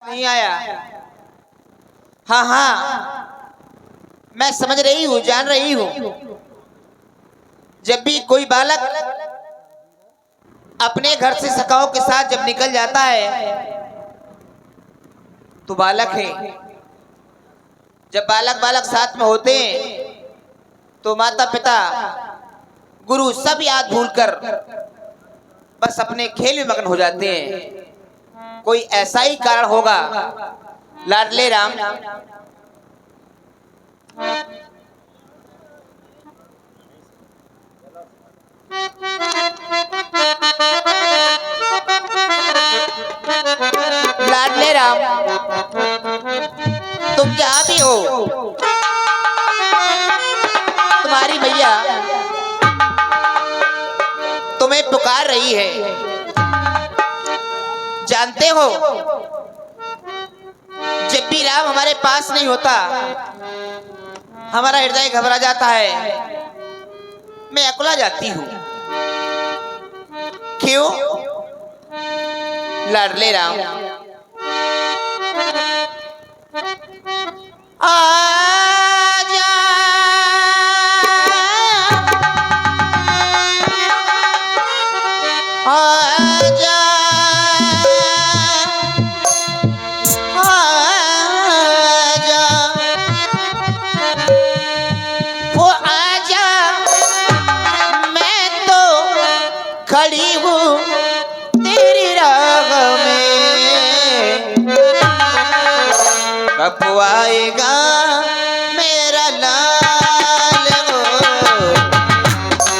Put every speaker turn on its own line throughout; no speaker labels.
नहीं आया। हाँ हाँ, मैं समझ रही हूँ, जान रही हूँ। जब भी कोई बालक अपने घर से सखाओं के साथ जब निकल जाता है तो बालक है। जब बालक बालक साथ में होते हैं तो माता पिता गुरु सब याद भूलकर बस अपने खेल में मगन हो जाते हैं। कोई ऐसा ही कारण होगा लाडले राम। लाडले राम, तुम जहां भी हो, तुम्हारी मैया तुम्हें पुकार रही है। जानते हो, जब भी राम हमारे पास नहीं होता हमारा हृदय घबरा जाता है, मैं अकुला जाती हूँ। क्यों लाडले राम? आजा आजा आजा, वो आजा, मैं तो खड़ी हूँ तेरी राह में। कब आएगा मेरा लाल हो,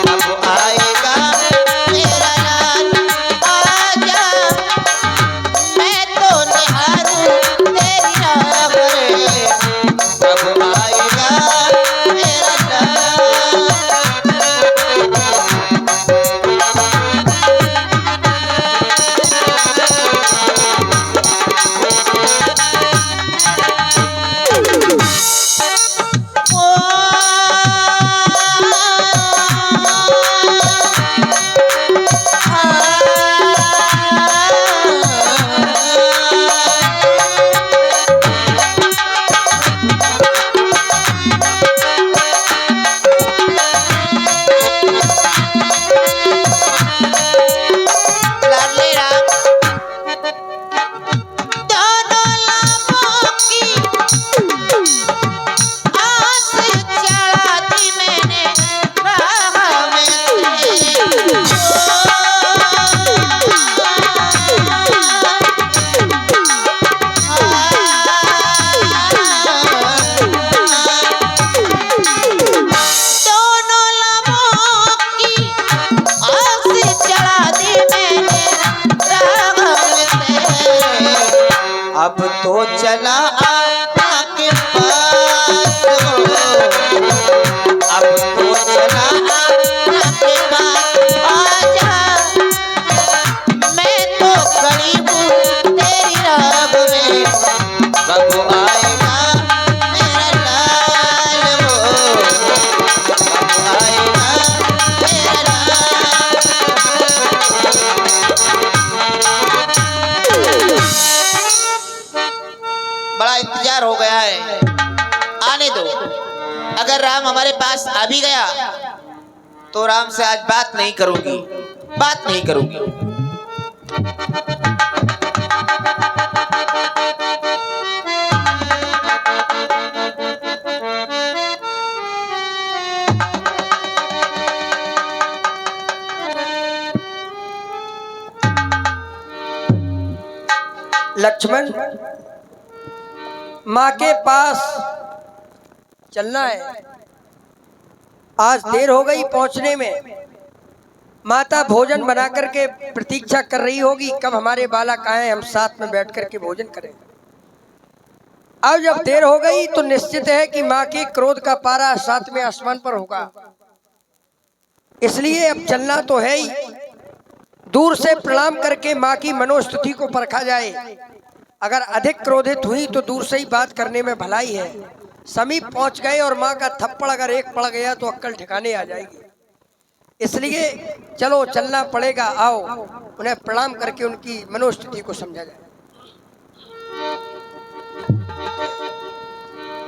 कब आएगा मेरा लाल? आजा, मैं तो निहारूं तेरी राह में। कब आएगा मेरा लाल? अब तो चला आपके पास हो, अब तो चला आपके पास। आजा, मैं तो खड़ी हूँ तेरी राह में। कब आएगा मेरा लाल हो, कब आएगा मेरा लाल? बड़ा इंतजार हो गया है, आने दो। अगर राम हमारे पास आ भी गया तो राम से आज बात नहीं करूंगी, बात नहीं करूंगी।
लक्ष्मण, माँ के पास चलना है। आज देर हो गई पहुंचने में। माता भोजन बना करके प्रतीक्षा कर रही होगी, कब हमारे बालक आए, हम साथ में बैठ करके भोजन करें। अब जब देर हो गई तो निश्चित है कि माँ के क्रोध का पारा 7वें आसमान पर होगा। इसलिए अब चलना तो है ही। दूर से प्रणाम करके माँ की मनोस्तुति को परखा जाए। अगर अधिक क्रोधित हुई तो दूर से ही बात करने में भलाई है। समीप पहुंच गए और माँ का थप्पड़ अगर एक पड़ गया तो अक्कल ठिकाने आ जाएगी। इसलिए चलो, चलना पड़ेगा। आओ, उन्हें प्रणाम करके उनकी मनोस्थिति को समझा जाए।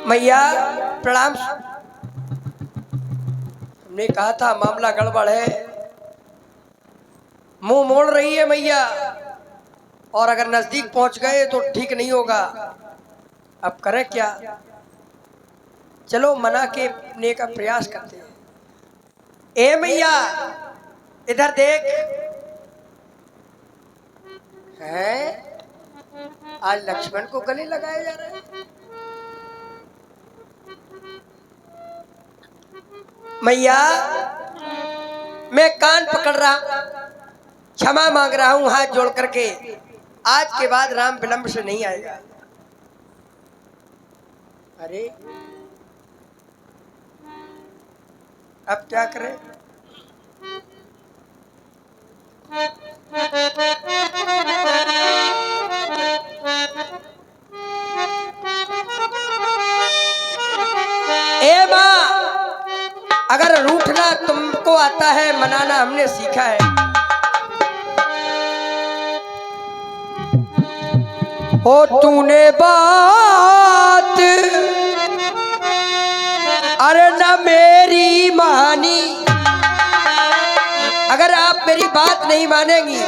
मैया प्रणाम। हमने कहा था मामला गड़बड़ है, मुंह मोड़ रही है मैया, और अगर नजदीक पहुंच गए तो ठीक नहीं होगा। अब करें क्या? चलो मना के ने का प्रयास करते हैं। ए मैया इधर देख, है आज लक्ष्मण को गले लगाया जा रहा है। मैया मैं कान पकड़ रहा, क्षमा मांग रहा हूं हाथ जोड़ करके। आज के बाद राम विलंब से नहीं आएगा। अरे अब क्या करें? ए माँ, अगर रूठना तुमको आता है, मनाना हमने सीखा है। ओ तूने बात अरे न मेरी मानी, अगर आप मेरी बात नहीं मानेंगी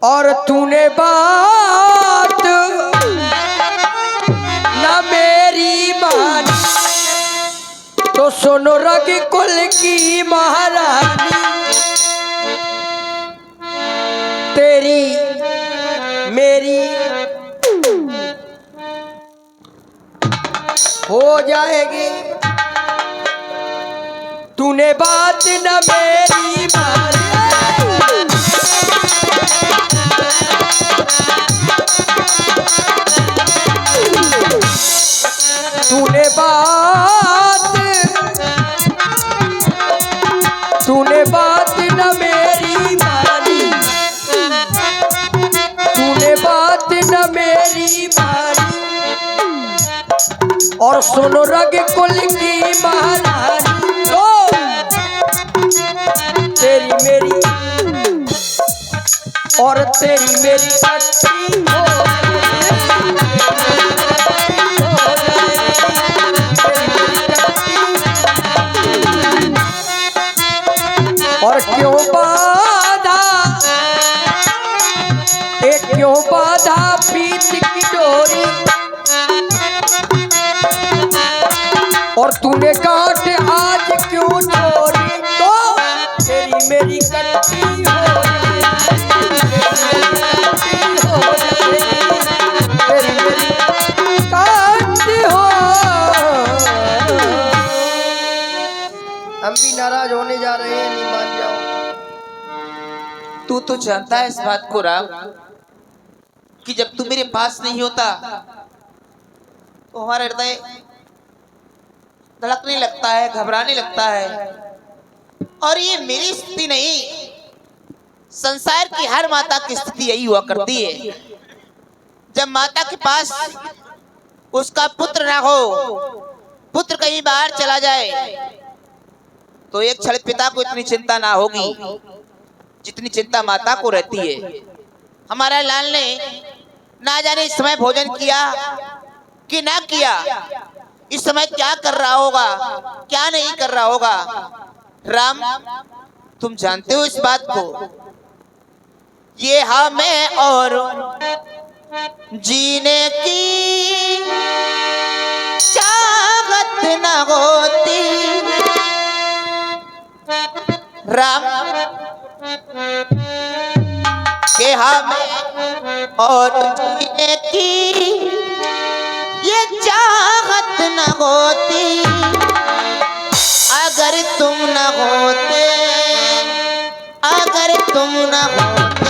और तूने बात न मेरी मानी, तो सुनो रघुकुल की महारानी, तेरी मेरी हो जाएगी। तूने बात न मेरी मानी, तूने बात न मेरी मानी, तूने बात न मेरी मानी, और सुनो रघुकुल की महारानी, तो तेरी मेरी और तेरी मेरी कट्टी हो और क्यों बाधा, एक क्यों बाधा प्रीत की डोरी, और तूने गांठ आज क्यों छोड़ी, तो तेरी मेरी कट्टी हो तेरी मेरी कट्टी हो। हम भी नाराज होने जा रहे हैं, नहीं मान जाओ।
तू तो जानता है इस बात को राम, कि जब तू मेरे पास नहीं होता तो हमारा हृदय धड़कने लगता है, घबराने लगता है। और ये मेरी स्थिति नहीं, संसार की हर माता की स्थिति यही हुआ करती है। जब माता के पास उसका पुत्र ना हो, पुत्र कहीं बाहर चला जाए, तो एक क्षण पिता को इतनी चिंता ना होगी जितनी चिंता माता को रहती है। हमारा लाल ने ना जाने इस समय भोजन किया कि ना किया, इस समय क्या कर रहा होगा, क्या नहीं कर रहा होगा। राम, तुम जानते हो इस बात को। ये हमें और जीने की चाहत न होती, राम, के हमें और जीने की ये चाहत न होती, अगर तुम न होते, अगर तुम न होते।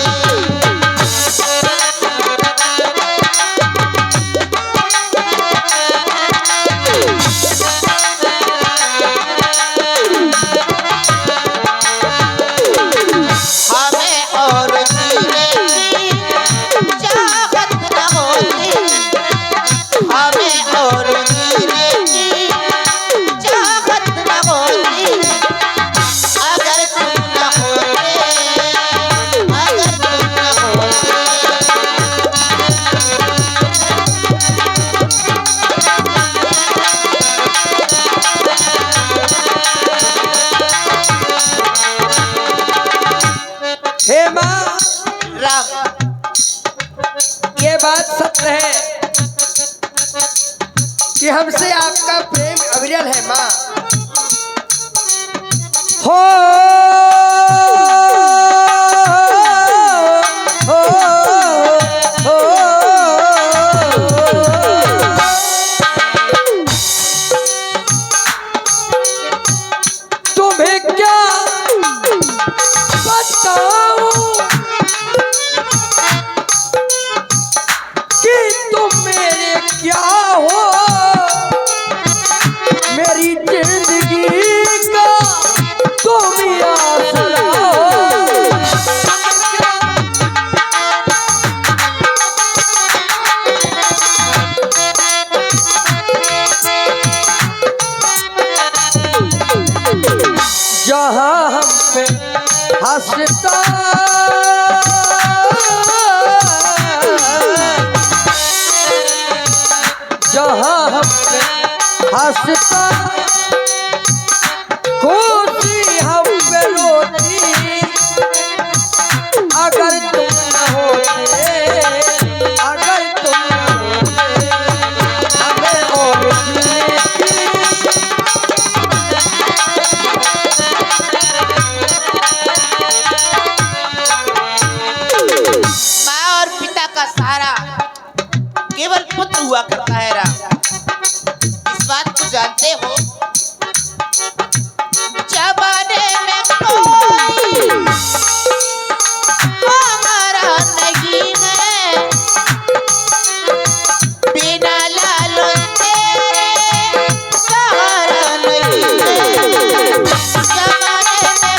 सत्य है कि हमसे आपका प्रेम अविरल है माँ। हो तुम्हें क्या बताऊं कि तुम मेरे क्या हो, मेरी जिंदगी का तुम ही आसरा हो। जहाँ हम पे हंसता जहाँ हम पे हंसता खुशी हम पे रोती, अगर तुम न होते, अगर तुम न होते हमें और जीने की।
माँ और पिता का सहारा केवल पुत्र हुआ करता है राम। इस बात को जानते हो? जमाने में कोई हमारा नहीं है, बिना लालों के सहारा नहीं है। जमाने में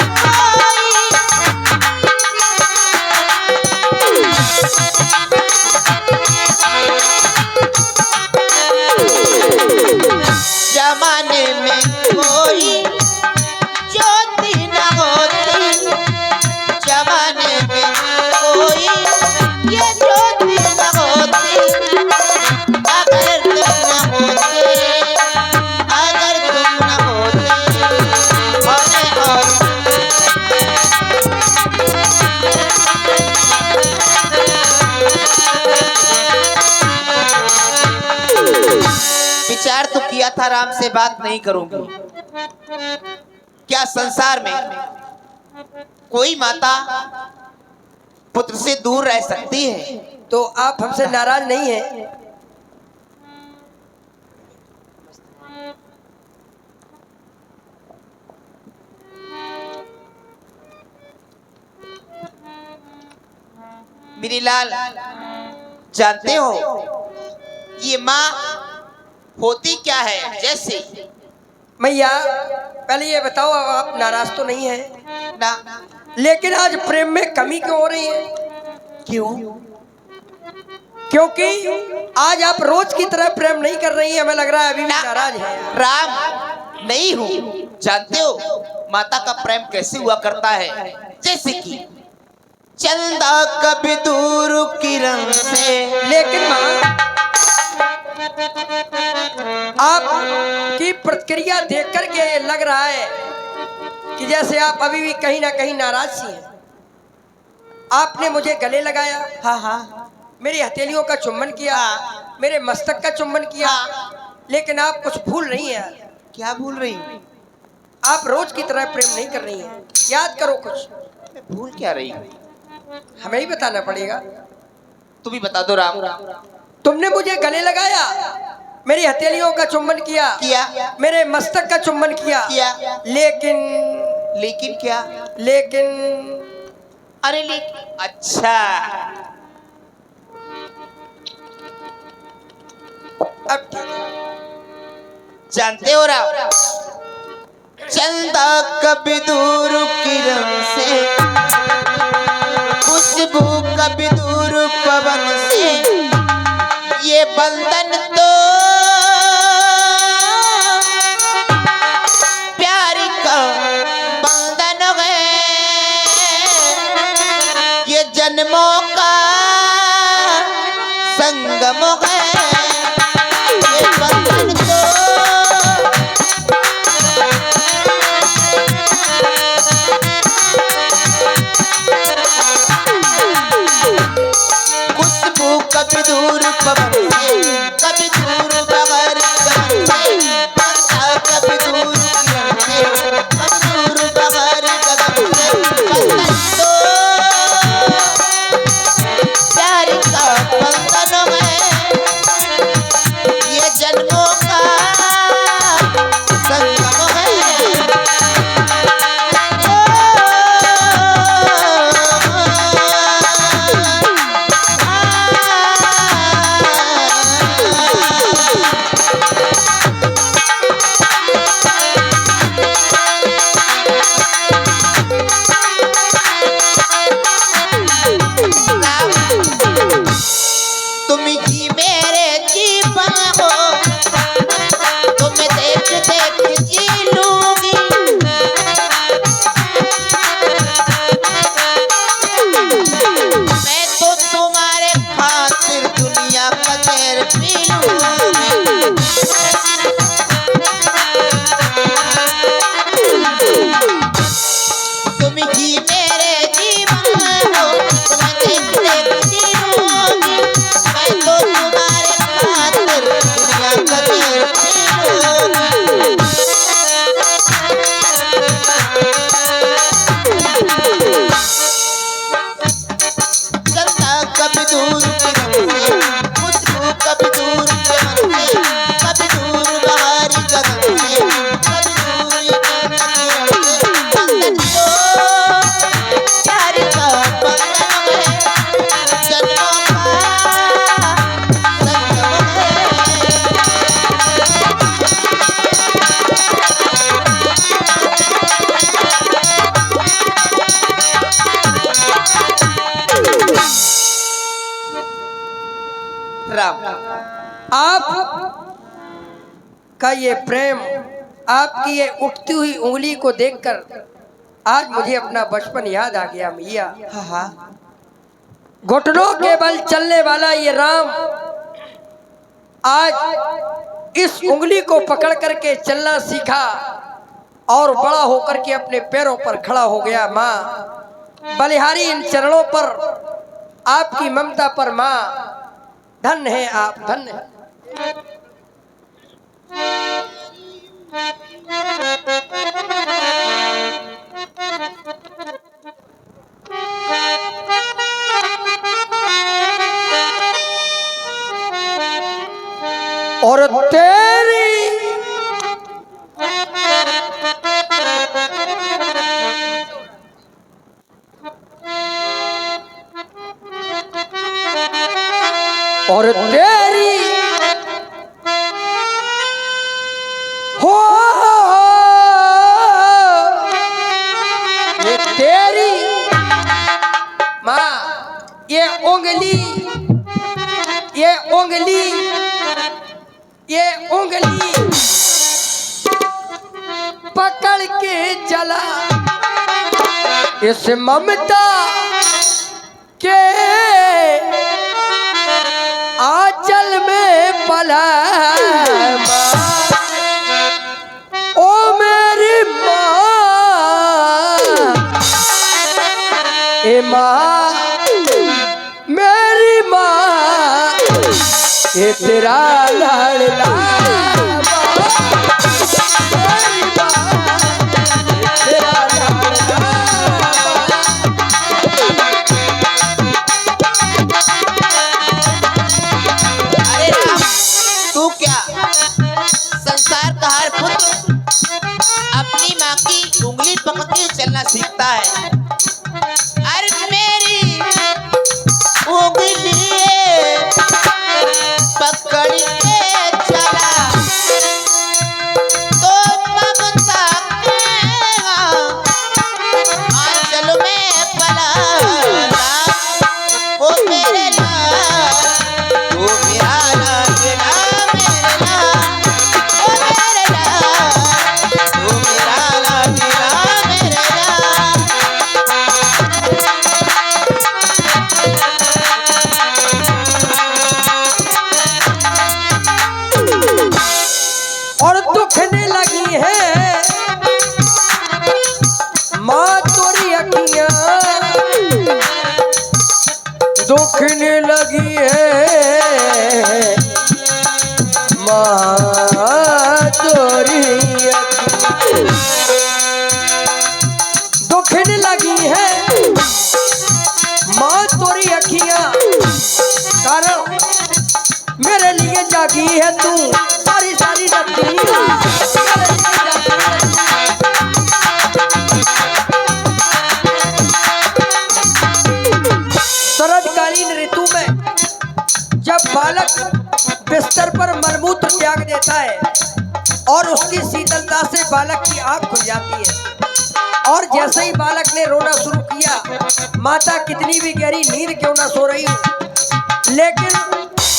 जमाने में कोई ज्योति न होती, जमाने में कोई ये ज्योति न होती, अगर तुम न होते, अगर तुम न होते हमें और विचार तो किया था राम से बात नहीं करूंगी। क्या संसार में कोई माता पुत्र से दूर रह सकती है?
तो आप हमसे नाराज नहीं हैं?
मेरी लाल, जानते हो ये माँ होती क्या है? जैसे
मैया पहले ये बताओ, अब आप नाराज तो नहीं हैं
ना?
लेकिन आज प्रेम में कमी क्यों हो रही है?
क्यों?
क्योंकि आज आप रोज की तरह प्रेम नहीं कर रही हैं। हमें लग रहा है अभी भी नाराज है।
राम नहीं हूँ। जानते हो माता का प्रेम कैसे हुआ करता है? जैसे कि चंदा कभी दूर किरण से।
लेकिन माँ आपकी प्रतिक्रिया देख करके लग रहा है कि जैसे आप अभी भी कहीं ना कहीं नाराज सी हैं। आपने मुझे गले लगाया,
हाँ हाँ,
मेरी हथेलियों का चुम्बन किया, मेरे मस्तक का चुम्बन किया, लेकिन आप कुछ भूल रही हैं।
क्या भूल रही हूँ?
आप रोज की तरह प्रेम नहीं कर रही हैं। याद करो कुछ।
मैं भूल क्या रही हूँ?
हमें ही बताना पड़ेगा।
तुम ही बता दो राम।
तुमने मुझे गले लगाया, मेरी हथेलियों का चुम्बन किया, मेरे मस्तक का चुम्बन किया,
लेकिन क्या?
लेकिन
अरे लेकिन अच्छा,
अब ठीक है।
जानते हो राम, चंदा कभी दूर किरण से, खुशबू कभी दूर पवन से, ये बंधन तो प्यार का बंधन है, ये जन्मों का संगम है। ये बंधन तो खुशबू कभी दूर पवन से कभी दूर बगैर गगन से बसता कभी दूर किरण से कभी दूर बगैर गगन से बसता तो प्यार का बंधन है ये जन्मों का संगम है तुम ही मेरे जीवन हो तुम्हें देख देख जी लूंगी मैं तो तुम्हारे खातिर दुनिया का जहर पी लूंगी तुम ही मेरे जीवन हो तुम्हें देख देख जी लूंगी मैं तो तुम्हारे खातिर दुनिया का जहर पी लूंगी चलता कभी दूर किरण से खुशबू कभी दूर चमन से कभी दूर बाहरी गगन से कभी दूर ये किरण से बंधन तो प्यार का बंधन है जन्मों का संगम है राम
आप का ये प्रेम, आपकी ये उठती हुई उंगली को देखकर आज मुझे अपना बचपन याद आ गया मैया।
हाँ हाँ
घुटनों के बल चलने वाला ये राम आज इस उंगली को पकड़ करके चलना सीखा और बड़ा होकर के अपने पैरों पर खड़ा हो गया। माँ बलिहारी इन चरणों पर, आपकी ममता पर माँ धन्य है आप, धन्य है। और तेरी और तेरी हो ये तेरी माँ ये उंगली ये उंगली ये उंगली पकड़ के चला इस ममता के आंचल में पला ओ मेरी माँ ए माँ मेरी माँ ये तेरा लाडला मेरी माँ तेरा लाडला
तू क्या संसार का हर पुत्र अपनी माँ की उंगली पकड़ के चलना सीखता है। अरे मेरी उंगली पकड़ के चला तो ममता के आंचल में पला ओ मेरे लाल ओ मेरा
और दुखने लगी है माँ तोरी अखियाँ दुखने लगी है माँ तोरी दुखन लगी है माँ तोरी अखियां, कारण मेरे लिए जागी है तू सारी सारी रतियां। शरदकालीन ऋतु में जब बालक बिस्तर पर मलमूत्र त्याग देता है और उसकी शीतलता से बालक की आंख खुल जाती है, और जैसे ही बालक ने रोना शुरू किया, माता कितनी भी गहरी नींद क्यों ना सो रही हो, लेकिन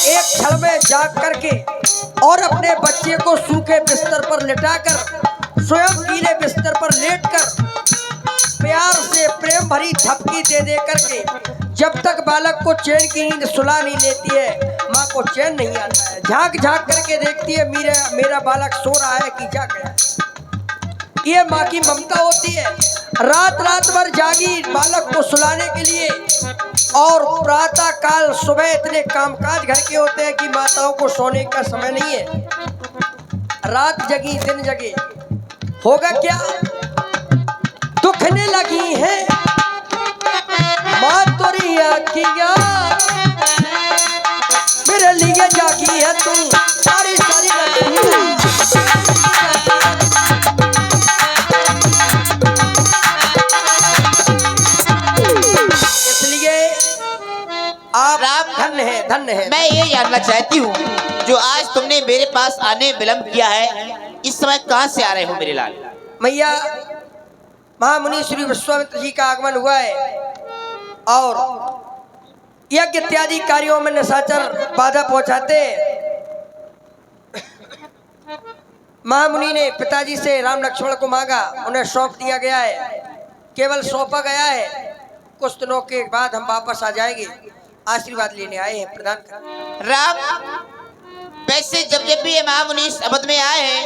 एक क्षण में जाग करके और अपने बच्चे को सूखे बिस्तर पर लिटाकर स्वयं गीले बिस्तर पर लेटकर प्यार से प्रेम भरी थपकी दे दे करके जब तक बालक को चैन की नींद सुला नहीं लेती है, माँ को चैन नहीं आता है। झांक झांक करके देखती है मेरा बालक सो रहा है कि जाग गया। ये माँ की ममता होती है। रात रात भर जागी बालक को सुलाने के लिए, और प्रातः काल सुबह इतने कामकाज घर के होते हैं कि माताओं को सोने का समय नहीं है। रात जगी दिन जगे, होगा क्या? दुखने लगी है माँ तोरी अखियां, मेरे लिए जागी है तू सारी सारी रतियां। इसलिए आप धन्य है।
मैं ये जानना चाहती हूँ, जो आज तुमने मेरे पास आने विलंब किया है, इस समय कहाँ से आ रहे हो मेरे लाल?
मैया, महामुनि श्री विश्वामित्र जी का आगमन हुआ है और यज्ञ इत्यादि कार्यों में निशाचर बाधा पहुंचाते। महामुनि ने पिताजी से राम लक्ष्मण को मांगा, उन्हें सौंप दिया गया है, केवल सौंपा गया है। कुछ दिनों के बाद हम वापस आ जाएंगे, आशीर्वाद लेने आए हैं, प्रदान कर।
राम, वैसे जब जब भी ये महामुनि इस अवध में आए हैं,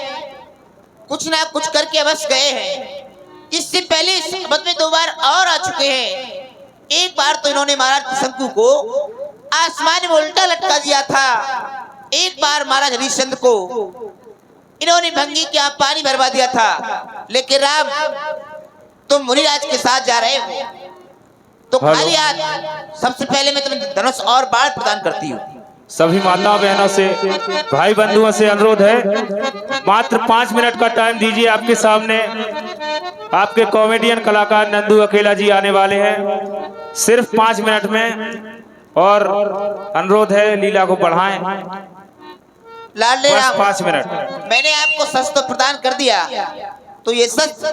कुछ ना कुछ करके अवश्य गए हैं। इससे पहले इस अवध में 2 बार और आ चुके हैं। एक बार तो इन्होंने महाराज त्रिशंकु को आसमान में उल्टा लटका दिया था, एक बार महाराज हरिश्चंद्र को इन्होंने भंगी क्या पानी भरवा दिया था। लेकिन राम, तुम मुनिराज के साथ जा रहे हो तो खाली हाथ, सबसे पहले मैं तुम्हें धनुष और बाण प्रदान करती हूँ।
सभी माता बहनों से, भाई बंधुओं से अनुरोध है, मात्र 5 मिनट का टाइम दीजिए। आपके सामने आपके कॉमेडियन कलाकार नंदू अकेला जी आने वाले हैं, सिर्फ 5 मिनट में, और अनुरोध है लीला को बढ़ाएं।
लाडले राम,
5 मिनट।
मैंने आपको सच तो प्रदान कर दिया, तो ये सच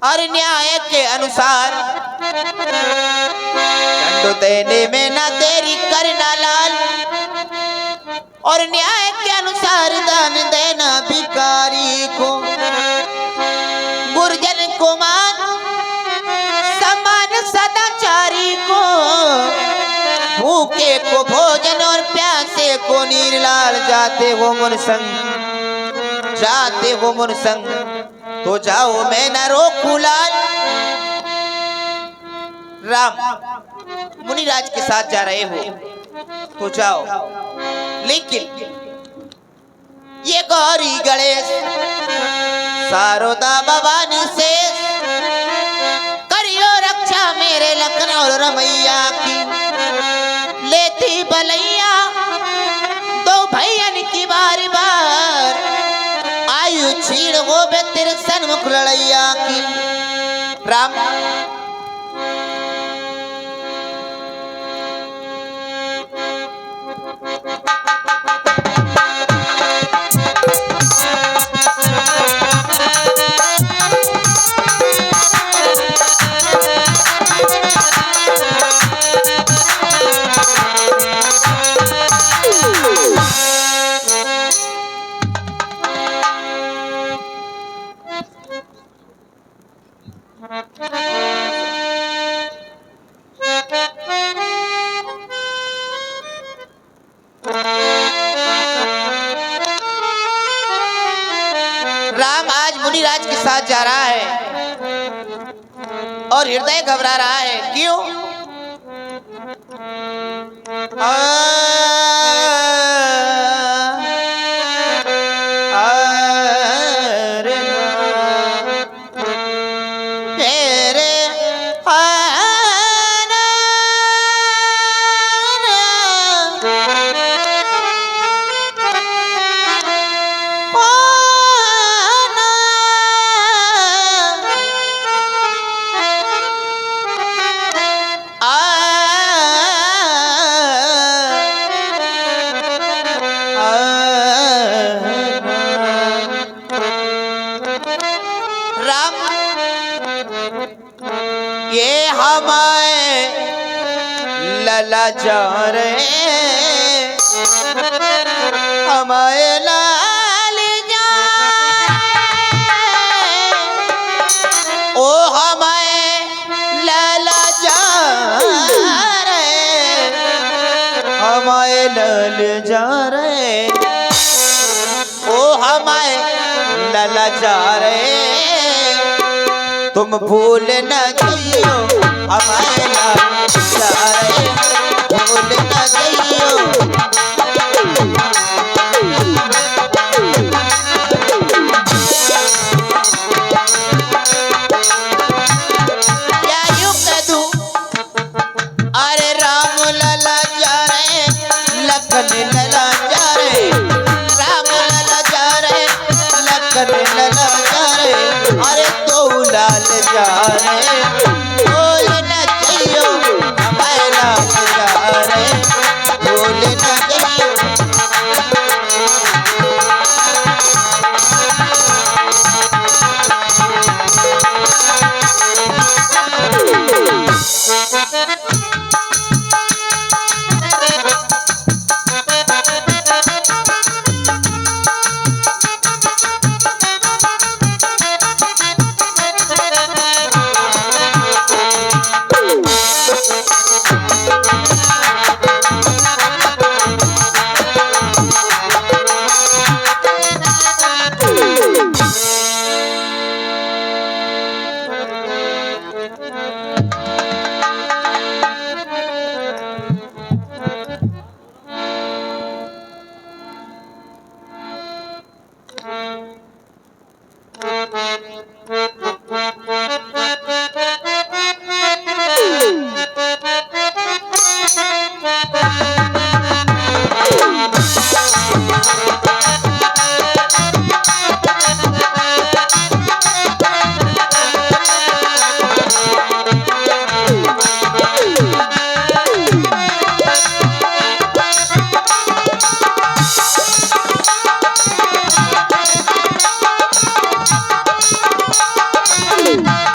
और न्याय के अनुसार दंड देने में ना देरी करना लाल, और न्याय के अनुसार दान देना भिखारी को, गुर्जर को मान सम्मान सदाचारी को, भूखे को भोजन और प्यासे को नीर लाल। जाते हो मुन संग, जाते हो मुन संग, तो जाओ मैं न रोकूं लाल। राम, मुनिराज के साथ जा रहे हो तो जाओ, लेकिन ये गौरी गणेश सारोदा भवानी से करियो रक्षा मेरे लखन और रमैया की। लेती बलैया 2 भैयन की बार बार, आयु छीण हो बे तेरे सन्मुख लड़ैया की। राम, राम आज मुनिराज के साथ जा रहा है और हृदय घबरा रहा है। क्यों? राम ये हमारे लला जा रहे हमारे लाल जा ओ हमारे लाला जा रहे हमारे लाल जा रहे ओ हमारे लाला जा रहे तुम भूल न जाइयो हमारे लाल जा रहे भूल न जाइयो क्या यूं कह दूं अरे राम लला जा रहे लखन लला जा रहे राम लला जा रहे लखन लला जा रहे अरे दो लाल जा रहे